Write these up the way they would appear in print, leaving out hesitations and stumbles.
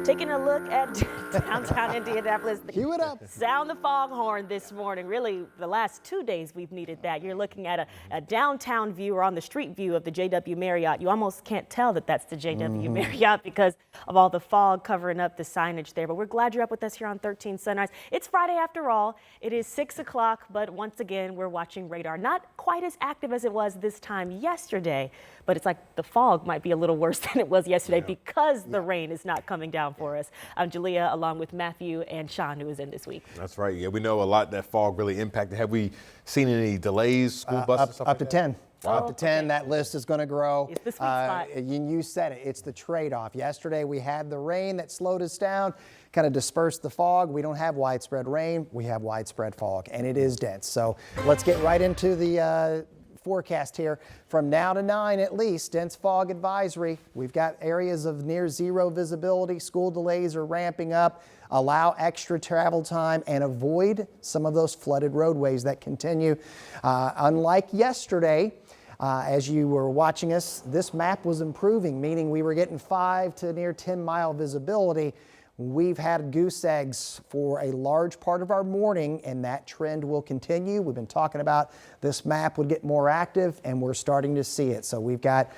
Taking a look at downtown Indianapolis. Cue it up. Sound the foghorn this morning. Really, the last 2 days we've needed that. You're looking at a downtown view or on the street view of the JW Marriott. You almost can't tell that that's the JW Marriott because of all the fog covering up the signage there. But we're glad you're up with us here on 13 Sunrise. It's Friday after all. It is 6 o'clock, but once again, we're watching radar. Not quite as active as it was this time yesterday, but it's like the fog might be a little worse than it was yesterday because the rain is not coming down for us. I'm Jalea, along with Matthew and Sean, who is in this week. That's right. Yeah, we know a lot that fog really impacted. Have we seen any delays, school buses? Up to 10. Wow. Up to 10, that list is going to grow. It's the sweet spot. You said it, it's the trade-off. Yesterday we had the rain that slowed us down, kind of dispersed the fog. We don't have widespread rain, we have widespread fog, and it is dense. So let's get right into the forecast here. From now to 9 at least, dense fog advisory. We've got areas of near zero visibility. School delays are ramping up. Allow extra travel time and avoid some of those flooded roadways that continue. Unlike yesterday, as you were watching us, this map was improving, meaning we were getting 5 to near 10-mile visibility. We've had goose eggs for a large part of our morning, and that trend will continue. We've been talking about this map would get more active, and we're starting to see it. So we've got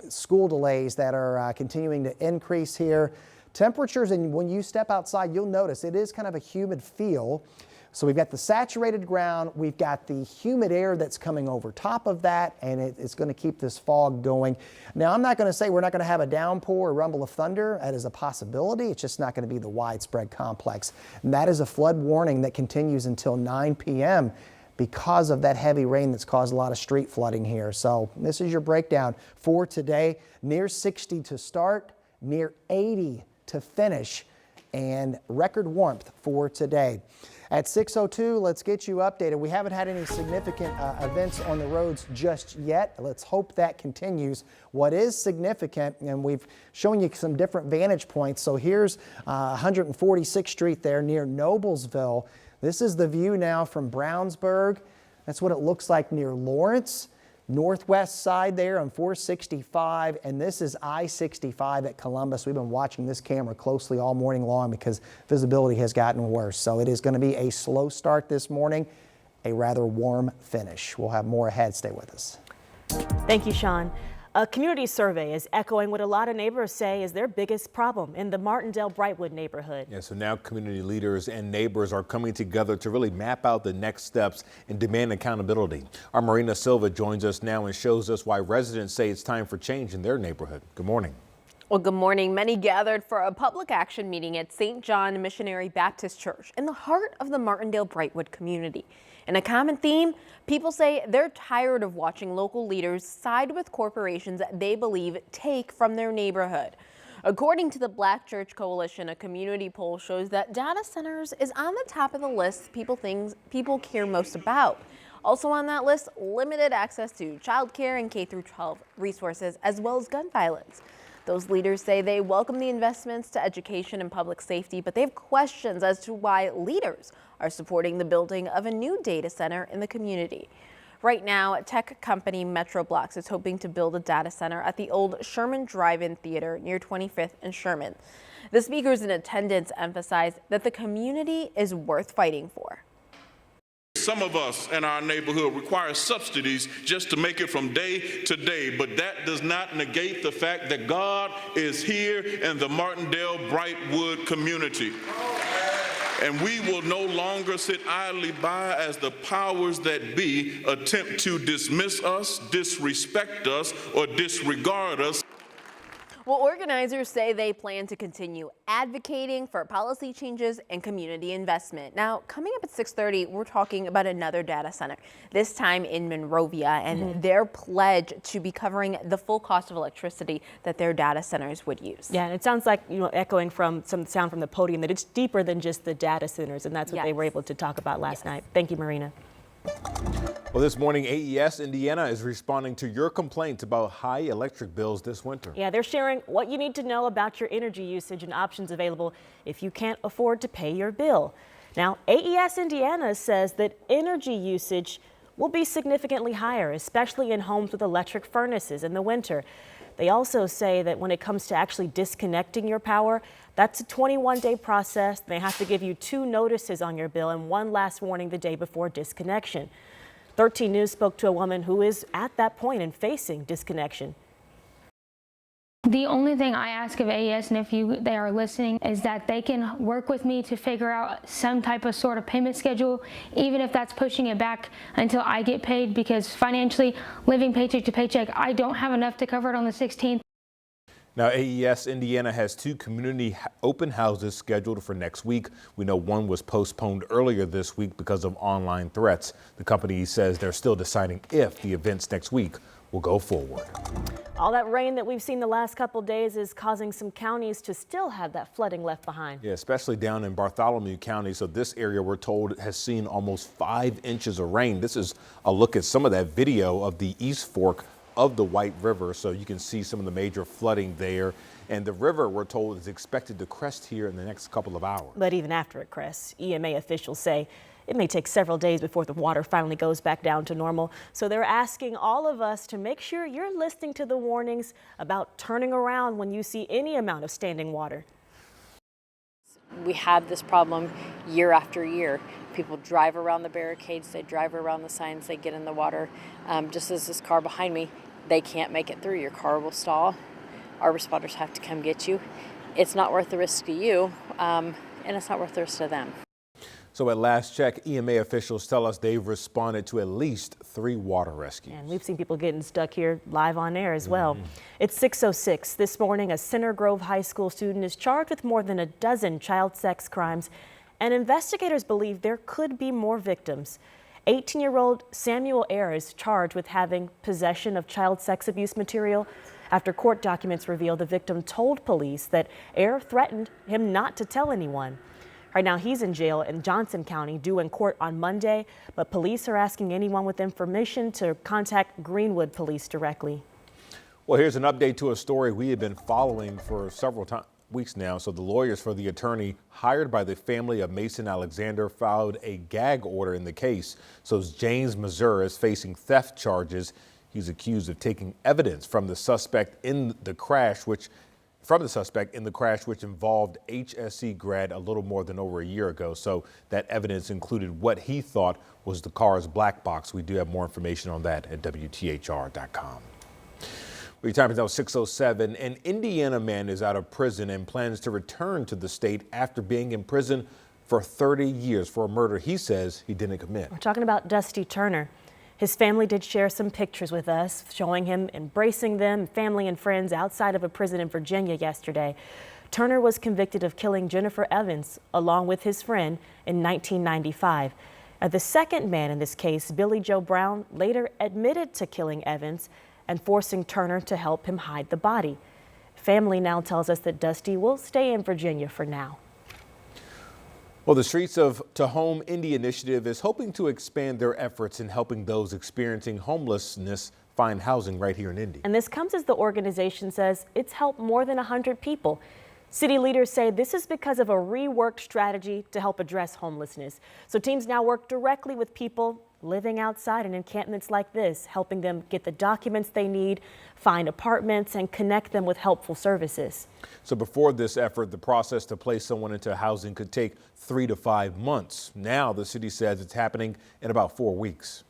school delays that are continuing to increase here. Temperatures, and when you step outside, you'll notice it is kind of a humid feel. So we've got the saturated ground, we've got the humid air that's coming over top of that, and it's going to keep this fog going. Now, I'm not going to say we're not going to have a downpour or rumble of thunder. That is a possibility. It's just not going to be the widespread complex. And that is a flood warning that continues until 9 p.m. because of that heavy rain that's caused a lot of street flooding here. So this is your breakdown for today. Near 60 to start, near 80 to finish, and record warmth for today. At 6:02, let's get you updated. We haven't had any significant events on the roads just yet. Let's hope that continues. What is significant, and we've shown you some different vantage points. So here's 146th Street there near Noblesville. This is the view now from Brownsburg. That's what it looks like near Lawrence. Northwest side there on 465, and this is I-65 at Columbus. We've been watching this camera closely all morning long because visibility has gotten worse. So it is going to be a slow start this morning, a rather warm finish. We'll have more ahead. Stay with us. Thank you, Sean. A community survey is echoing what a lot of neighbors say is their biggest problem in the Martindale-Brightwood neighborhood. Yeah, so now community leaders and neighbors are coming together to really map out the next steps and demand accountability. Our Marina Silva joins us now and shows us why residents say it's time for change in their neighborhood. Good morning. Well, good morning. Many gathered for a public action meeting at St. John Missionary Baptist Church in the heart of the Martindale-Brightwood community. And a common theme, people say they're tired of watching local leaders side with corporations they believe take from their neighborhood. According to the Black Church Coalition, a community poll shows that data centers is on the top of the list people care most about. Also on that list, limited access to childcare and K-12 resources, as well as gun violence. Those leaders say they welcome the investments to education and public safety, but they have questions as to why leaders are supporting the building of a new data center in the community. Right now, tech company MetroBlocks is hoping to build a data center at the old Sherman Drive-In Theater near 25th and Sherman. The speakers in attendance emphasized that the community is worth fighting for. Some of us in our neighborhood require subsidies just to make it from day to day, but that does not negate the fact that God is here in the Martindale-Brightwood community. And we will no longer sit idly by as the powers that be attempt to dismiss us, disrespect us, or disregard us. Well, organizers say they plan to continue advocating for policy changes and community investment. Now, coming up at 6:30, we're talking about another data center, this time in Monrovia, and their pledge to be covering the full cost of electricity that their data centers would use. Yeah, and it sounds like, echoing from some sound from the podium, that it's deeper than just the data centers, and that's what they were able to talk about last night. Thank you, Marina. Well, this morning, AES Indiana is responding to your complaints about high electric bills this winter. Yeah, they're sharing what you need to know about your energy usage and options available if you can't afford to pay your bill. Now, AES Indiana says that energy usage will be significantly higher, especially in homes with electric furnaces in the winter. They also say that when it comes to actually disconnecting your power, that's a 21-day process. They have to give you 2 notices on your bill and 1 last warning the day before disconnection. 13 News spoke to a woman who is at that point and facing disconnection. The only thing I ask of AES, and if they are listening, is that they can work with me to figure out some type of sort of payment schedule, even if that's pushing it back until I get paid, because financially, living paycheck to paycheck, I don't have enough to cover it on the 16th. Now, AES Indiana has 2 community open houses scheduled for next week. We know one was postponed earlier this week because of online threats. The company says they're still deciding if the events next week will go forward. All that rain that we've seen the last couple days is causing some counties to still have that flooding left behind. Yeah, especially down in Bartholomew County. So this area, we're told, has seen almost 5 inches of rain. This is a look at some of that video of the East Fork of the White River. So you can see some of the major flooding there. And the river, we're told, is expected to crest here in the next couple of hours. But even after it crests, EMA officials say it may take several days before the water finally goes back down to normal. So they're asking all of us to make sure you're listening to the warnings about turning around when you see any amount of standing water. We had this problem year after year. People drive around the barricades, they drive around the signs, they get in the water. Just as this car behind me, they can't make it through. Your car will stall. Our responders have to come get you. It's not worth the risk to you, and it's not worth the risk to them. So at last check, EMA officials tell us they've responded to at least 3 water rescues. And we've seen people getting stuck here live on air as well. It's 6:06 this morning. A Center Grove High School student is charged with more than a dozen child sex crimes, and investigators believe there could be more victims. 18-year-old Samuel Ayre is charged with having possession of child sex abuse material after court documents reveal the victim told police that Ayre threatened him not to tell anyone. Right now, he's in jail in Johnson County, due in court on Monday, but police are asking anyone with information to contact Greenwood Police directly. Well, here's an update to a story we have been following for several weeks now. So the lawyers for the attorney hired by the family of Mason Alexander filed a gag order in the case. So James Mazur is facing theft charges. He's accused of taking evidence from the suspect in the crash, which involved HSC grad a little more than over a year ago. So that evidence included what he thought was the car's black box. We do have more information on that at WTHR.com. Your time is now 6:07. An Indiana man is out of prison and plans to return to the state after being in prison for 30 years for a murder he says he didn't commit. We're talking about Dusty Turner. His family did share some pictures with us, showing him embracing them, family and friends, outside of a prison in Virginia yesterday. Turner was convicted of killing Jennifer Evans along with his friend in 1995. The second man in this case, Billy Joe Brown, later admitted to killing Evans and forcing Turner to help him hide the body. Family now tells us that Dusty will stay in Virginia for now. Well, the Streets to Home Indy initiative is hoping to expand their efforts in helping those experiencing homelessness find housing right here in Indy. And this comes as the organization says it's helped more than 100 people. City leaders say this is because of a reworked strategy to help address homelessness. So teams now work directly with people living outside in encampments like this, helping them get the documents they need, find apartments, and connect them with helpful services. So before this effort, the process to place someone into housing could take 3 to 5 months. Now the city says it's happening in about 4 weeks.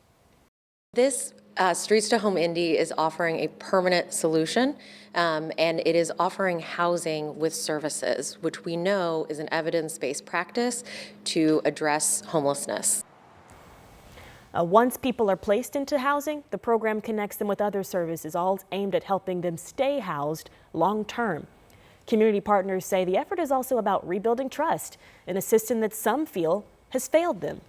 This Streets to Home Indy is offering a permanent solution, and it is offering housing with services, which we know is an evidence-based practice to address homelessness. Once people are placed into housing, the program connects them with other services, all aimed at helping them stay housed long term. Community partners say the effort is also about rebuilding trust in a system that some feel has failed them.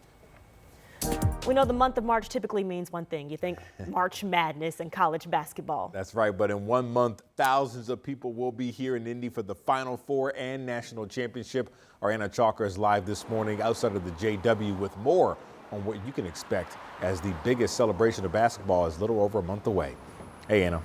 We know the month of March typically means one thing. You think March Madness and college basketball. That's right, but in 1 month, thousands of people will be here in Indy for the Final Four and National Championship. Our Anna Chalker is live this morning outside of the JW with more on what you can expect as the biggest celebration of basketball is a little over a month away. Hey, Anna.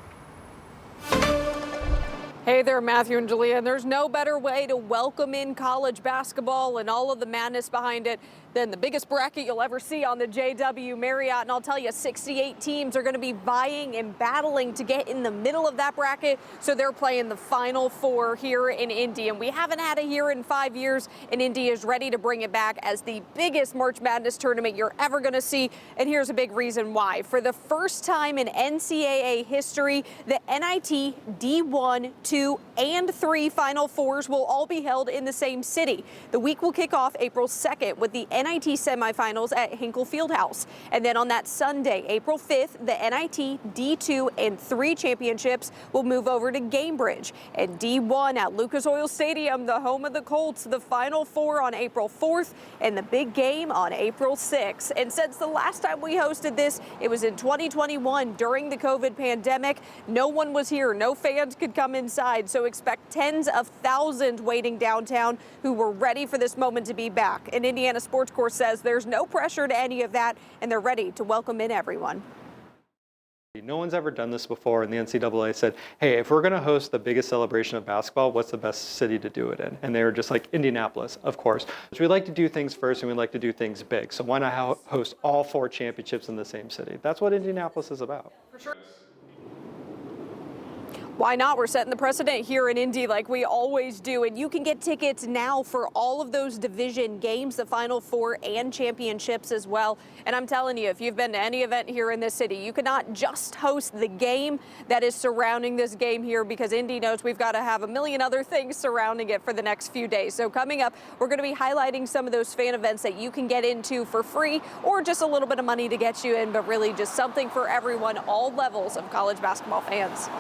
Hey, Hey there, Matthew and Julia. And there's no better way to welcome in college basketball and all of the madness behind it than the biggest bracket you'll ever see on the JW Marriott. And I'll tell you, 68 teams are going to be vying and battling to get in the middle of that bracket. So they're playing the Final Four here in Indy. And we haven't had it here in 5 years, and Indy is ready to bring it back as the biggest March Madness tournament you're ever going to see. And here's a big reason why. For the first time in NCAA history, the NIT D1, 2, and 3 Final Fours will all be held in the same city. The week will kick off April 2nd with the NIT semifinals at Hinkle Fieldhouse. And then on that Sunday, April 5th, the NIT D2 and 3 championships will move over to Gamebridge. And D1 at Lucas Oil Stadium, the home of the Colts, the Final Four on April 4th, and the big game on April 6th. And since the last time we hosted this, it was in 2021 during the COVID pandemic. No one was here, no fans could come inside, so expect tens of thousands waiting downtown who were ready for this moment to be back. And Indiana Sports Corps says there's no pressure to any of that, and they're ready to welcome in everyone. No one's ever done this before, and the NCAA said, hey, if we're going to host the biggest celebration of basketball, what's the best city to do it in? And they were just like, Indianapolis, of course. So we like to do things first, and we like to do things big. So why not host all 4 championships in the same city? That's what Indianapolis is about. For sure. Why not? We're setting the precedent here in Indy like we always do. And you can get tickets now for all of those division games, the Final Four and championships as well. And I'm telling you, if you've been to any event here in this city, you cannot just host the game that is surrounding this game here, because Indy knows we've got to have a million other things surrounding it for the next few days. So coming up, we're going to be highlighting some of those fan events that you can get into for free or just a little bit of money to get you in, but really just something for everyone, all levels of college basketball fans.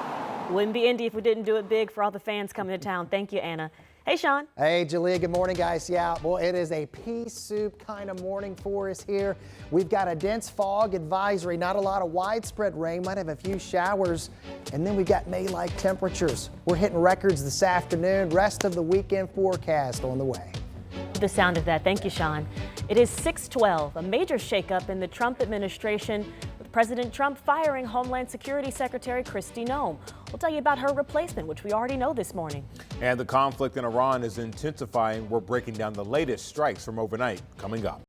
Wouldn't be Indy if we didn't do it big for all the fans coming to town. Thank you, Anna. Hey, Sean. Hey, Julia. Good morning, guys. Yeah, well, it is a pea soup kind of morning for us here. We've got a dense fog advisory, not a lot of widespread rain, might have a few showers, and then we've got May-like temperatures. We're hitting records this afternoon. Rest of the weekend forecast on the way. The sound of that. Thank you, Sean. It is 6:12, a major shakeup in the Trump administration, with President Trump firing Homeland Security Secretary Kristi Noem. We'll tell you about her replacement, which we already know this morning. And the conflict in Iran is intensifying. We're breaking down the latest strikes from overnight coming up.